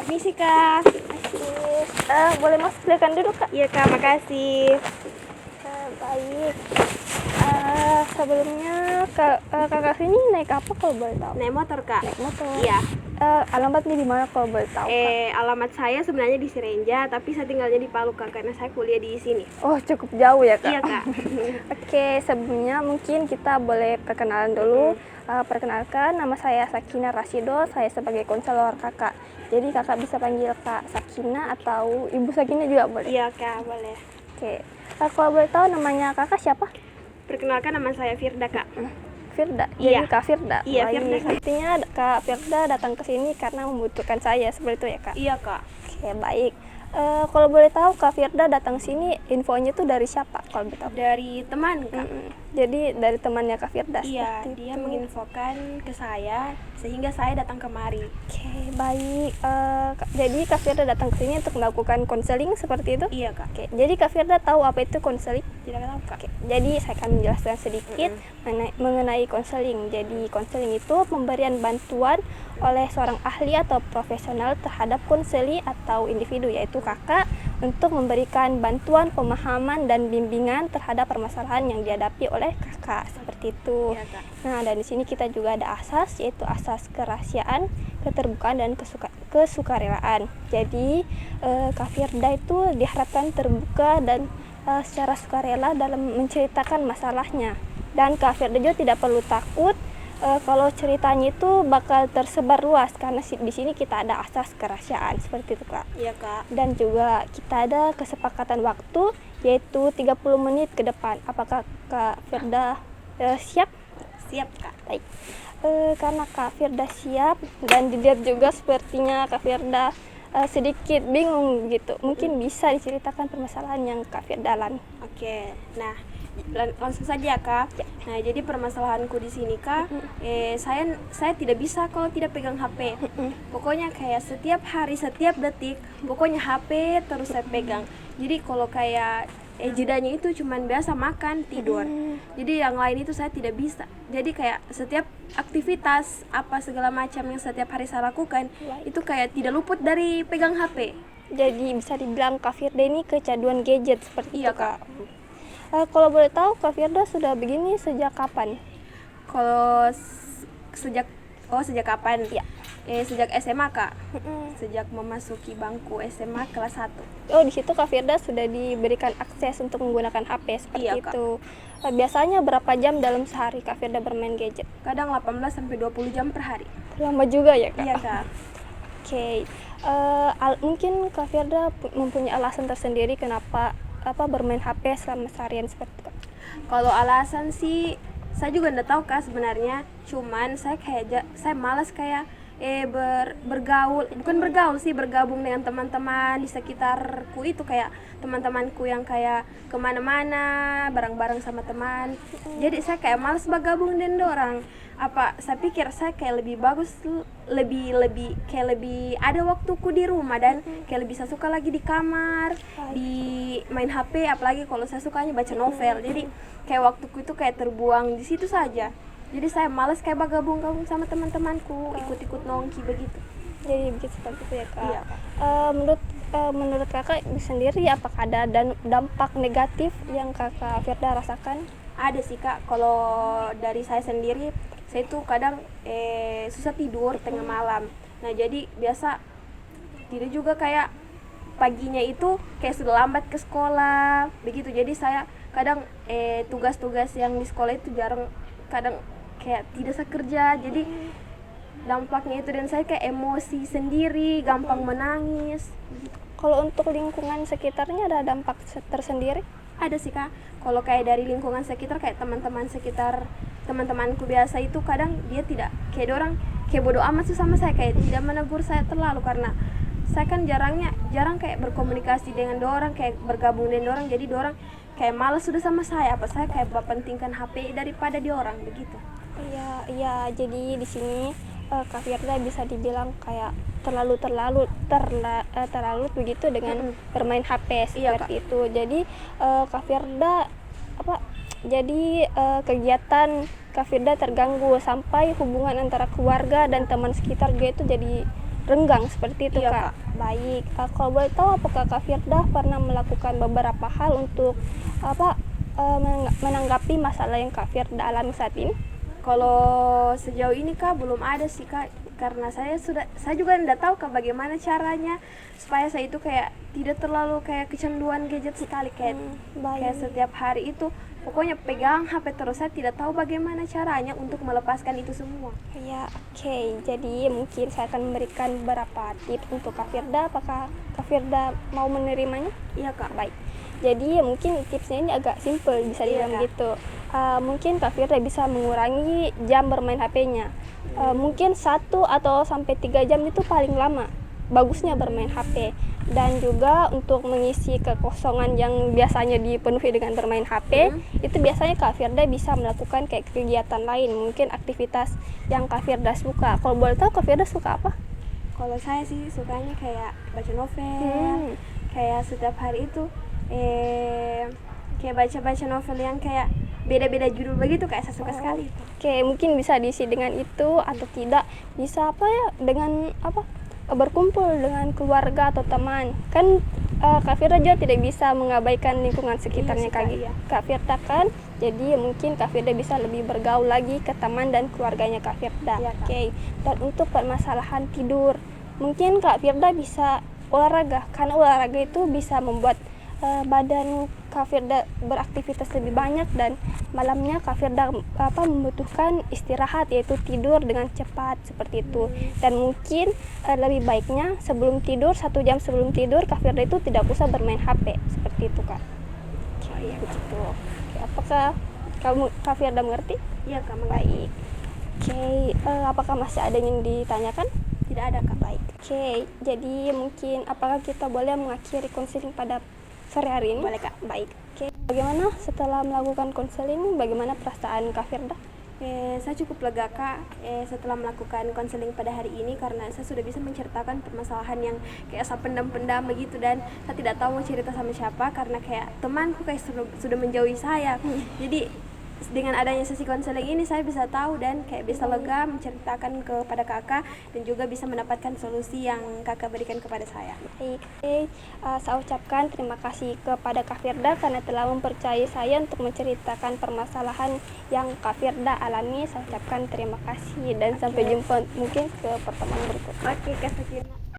Permisi Kak. Boleh masuk, silakan duduk Kak. Iya Kak, makasih. Baik. Sebelumnya kakak sini naik apa kalau boleh tahu? Naik motor Kak? Naik motor. Iya. Alamatnya di mana kalau boleh tahu Kak? Alamat saya sebenarnya di Sirenja, tapi saya tinggalnya di Palu Kak, karena saya kuliah di sini. Oh, cukup jauh ya Kak? Iya Kak. Oke, sebelumnya mungkin kita boleh perkenalan dulu. Perkenalkan, nama saya Sakina Rasido, saya sebagai konselor kakak. Jadi kakak bisa panggil Kak Sakina atau Ibu Sakina juga boleh? Iya Kak, boleh. Oke, kalau boleh tahu namanya kakak siapa? Perkenalkan, nama saya Firda Kak. Firda, Iya. jadi Kak Firda. Iya, Baik. Firda. Artinya Kak Firda datang ke sini karena membutuhkan saya, seperti itu ya Kak? Iya Kak. Oke, baik. Kalau boleh tahu Kak Firda datang sini, infonya itu dari siapa kalau boleh tahu? Dari teman Kak. Jadi dari temannya Kak Firda. Iya, seperti dia itu. menginfokan ke saya sehingga saya datang kemari. Oke, baik. Jadi Kak Firda datang ke sini untuk melakukan konseling seperti itu? Iya Kak. Oke, jadi Kak Firda tahu apa itu konseling? Tidak tahu Kak. Oke, jadi saya akan menjelaskan sedikit mengenai konseling. Jadi konseling itu pemberian bantuan oleh seorang ahli atau profesional terhadap konseli atau individu, yaitu kakak, untuk memberikan bantuan, pemahaman, dan bimbingan terhadap permasalahan yang dihadapi oleh kakak, seperti itu. Iya Kak. Nah, dan di sini kita juga ada asas, yaitu asas kerahasiaan, keterbukaan, dan kesukarelaan. Jadi Kak Firda itu diharapkan terbuka dan secara sukarela dalam menceritakan masalahnya. Dan Kak Firda juga tidak perlu takut kalau ceritanya itu bakal tersebar luas, karena di sini kita ada asas kerahasiaan, seperti itu Kak. Iya Kak. Dan juga kita ada kesepakatan waktu, yaitu 30 menit ke depan. Apakah Kak Firda siap? Siap Kak. Baik. Karena Kak Firda siap dan dilihat juga sepertinya Kak Firda sedikit bingung gitu, mungkin bisa diceritakan permasalahan yang Kak Firda alami. Oke. Nah, langsung saja Kak. Nah, jadi permasalahanku di sini Kak, saya tidak bisa kalau tidak pegang HP. Pokoknya kayak setiap hari, setiap detik, pokoknya HP terus saya pegang. Jadi kalau kayak jedanya itu cuman biasa makan, tidur. Jadi yang lain itu saya tidak bisa. Jadi kayak setiap aktivitas apa segala macam yang setiap hari saya lakukan itu kayak tidak luput dari pegang HP. Jadi bisa dibilang Kak Firda ini kecanduan gadget seperti Iya itu Kak. Kalau boleh tahu Kak Firda sudah begini sejak kapan? Kalau sejak kapan? Iya. Sejak SMA Kak. Sejak memasuki bangku SMA kelas 1. Oh, di situ Kak Firda sudah diberikan akses untuk menggunakan HP seperti Iya, Kak. itu. Biasanya berapa jam dalam sehari Kak Firda bermain gadget? Kadang 18 sampai 20 jam per hari. Lama juga ya Kak? Iya Kak. Oke. Mungkin Kak Firda mempunyai alasan tersendiri kenapa bermain HP selama seharian seperti itu Kak? Kalau alasan sih saya juga nggak tahu Kak sebenarnya. Cuman saya saya malas kayak bergaul, bukan bergaul sih, bergabung dengan teman-teman di sekitarku itu, kayak teman-temanku yang kayak kemana-mana bareng-bareng sama teman. Jadi saya kayak malas bergabung dengan orang. Saya pikir saya kayak lebih bagus, lebih kayak lebih ada waktuku di rumah dan kayak lebih saya suka lagi di kamar, di main HP, apalagi kalau saya sukanya baca novel. Jadi kayak waktuku itu kayak terbuang di situ saja. Jadi saya malas kayak bergabung sama teman-temanku, ikut-ikut nongki begitu. Jadi begitu seperti itu ya Kak. Iya. Menurut kakak sendiri, apakah ada dampak negatif yang kakak Firda rasakan? Ada sih Kak. Kalau dari saya sendiri, saya tuh kadang susah tidur tengah malam. Nah, jadi biasa tidur juga kayak paginya itu kayak sudah lambat ke sekolah begitu. Jadi saya kadang tugas-tugas yang di sekolah itu kadang kayak tidak saya kerja. Jadi dampaknya itu, dan saya kayak emosi sendiri, gampang menangis. Kalau untuk lingkungan sekitarnya ada dampak tersendiri? Ada sih Kak. Kalau kayak dari lingkungan sekitar, kayak teman-teman sekitar, teman-temanku biasa itu kadang dia tidak, kayak orang kayak bodoh amat sih sama saya, kayak tidak menegur saya terlalu, karena saya kan jarang kayak berkomunikasi dengan orang, kayak bergabung dengan orang. Jadi orang kayak malas sudah sama saya, saya kayak berpentingkan HP daripada orang begitu. Iya, jadi di sini Kak Firda bisa dibilang kayak terlalu begitu dengan bermain HP seperti itu. Jadi Kak Firda kegiatan Kak Firda terganggu, sampai hubungan antara keluarga dan teman sekitar juga itu jadi renggang seperti itu, Iya, Kak. Kak. Baik, kalau boleh tahu apakah Kak Firda pernah melakukan beberapa hal untuk menanggapi masalah yang Kak Firda alami saat ini? Kalau sejauh ini Kak belum ada sih Kak, karena saya juga tidak tahu Kak bagaimana caranya supaya saya itu kayak tidak terlalu kayak kecanduan gadget sekali, kayak Baik. setiap hari itu pokoknya pegang HP terus. Saya tidak tahu bagaimana caranya untuk melepaskan itu semua. Ya, oke. Jadi mungkin saya akan memberikan beberapa tips untuk Kak Firda. Apakah Kak Firda mau menerimanya? Iya Kak. Baik. Jadi mungkin tipsnya ini agak simple, bisa Iya, dibilang Kak. gitu. Mungkin Kak Firda bisa mengurangi jam bermain HP-nya. Mungkin 1 atau sampai 3 jam itu paling lama. Bagusnya bermain HP. Dan juga untuk mengisi kekosongan yang biasanya dipenuhi dengan bermain HP, itu biasanya Kak Firda bisa melakukan kayak kegiatan lain, mungkin aktivitas yang Kak Firda suka. Kalau boleh tahu Kak Firda suka apa? Kalau saya sih sukanya kayak baca novel, kayak setiap hari itu kayak baca novel yang kayak beda-beda judul begitu, kayak saya suka sekali itu. Oke, mungkin bisa diisi dengan itu atau tidak bisa dengan berkumpul dengan keluarga atau teman. Kan Kak Firda juga tidak bisa mengabaikan lingkungan sekitarnya Kak Firda kan. Jadi mungkin Kak Firda bisa lebih bergaul lagi ke teman dan keluarganya Kak Firda. Iya, Kak. Oke. Dan untuk permasalahan tidur, mungkin Kak Firda bisa olahraga, karena olahraga itu bisa membuat badan Kak Firda beraktivitas lebih banyak, dan malamnya Kak Firda membutuhkan istirahat, yaitu tidur dengan cepat seperti itu. Dan mungkin lebih baiknya sebelum tidur, 1 jam sebelum tidur, Kak Firda itu tidak usah bermain HP seperti itu, Kak. Oke, begitu. Oke, apakah Kak Firda mengerti? Iya Kak, Baik. Oke, apakah masih ada yang ditanyakan? tidak ada Kak. Baik. Oke, jadi mungkin apakah kita boleh mengakhiri konseling pada sore hari ini? Boleh, Kak. Baik. Oke, bagaimana setelah melakukan konseling, bagaimana perasaan Kak Firda? Saya cukup lega Kak setelah melakukan konseling pada hari ini, karena saya sudah bisa menceritakan permasalahan yang kayak saya pendam-pendam begitu, dan saya tidak tahu mau cerita sama siapa karena kayak temanku kayak sudah menjauhi saya. Jadi dengan adanya sesi konseling ini saya bisa tahu dan kayak bisa lega menceritakan kepada kakak, dan juga bisa mendapatkan solusi yang kakak berikan kepada saya. Baik. Oke, saya ucapkan terima kasih kepada Kak Firda karena telah mempercayai saya untuk menceritakan permasalahan yang Kak Firda alami. Saya ucapkan terima kasih dan sampai jumpa mungkin ke pertemuan berikutnya. Oke Kak Sakina.